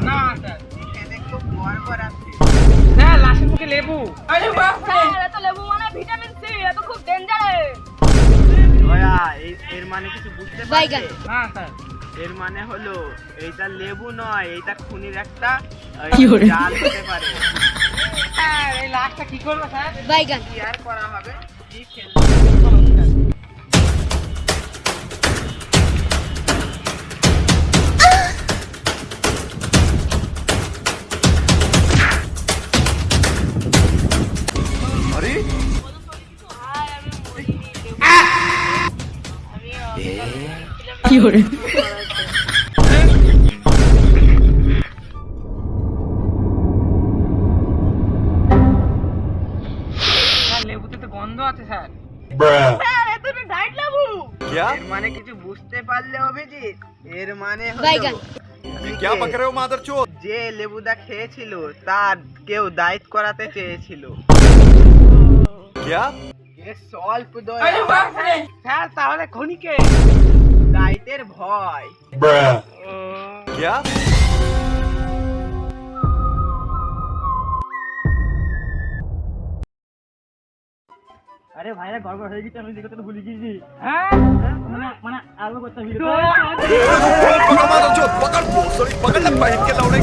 না স্যার, এখানে খুব গড়বড় আছে। স্যার লাশের মুখে লেবু। আরে বাপ রে, এত লেবু মানে ভিটামিন সি, এত খুব ডেঞ্জারাস। দয়া এর মানে কিছু বুঝতে বাইগান। পারছে? না স্যার, এর মানে হলো এইটা লেবু নয়, এইটা খুনির একটা জাল হতে পারে। স্যার এই লাশটা কি করবে স্যার? বাইগান। কি আর করা হবে, কি খেলবে? अरे কি করে? স্যার লেবুতে তো গন্ধ আছে স্যার। স্যার এত ডাইট লেবু। क्या এর মানে কিছু বুঝতে পারলে অভিজিৎ, এর মানে বাইগান। হলো क्या पक रहे हो मादरचोद যে লেবুদা খেয়েছিল তার কেউ দায়িত করাতে চেয়েছিল। क्या অল্প স্যার তাহলে খনিকে দায়িত্বের ভয়। क्या আরে ভাইরা গড়বড় হয়ে গেছে, আমি দেখতে তো ভুলে গেছি। হ্যাঁ মানে আরো করতে ভিডিও पकड़ मादरचोद पकड़ पकड़ ले पहन के लौड़े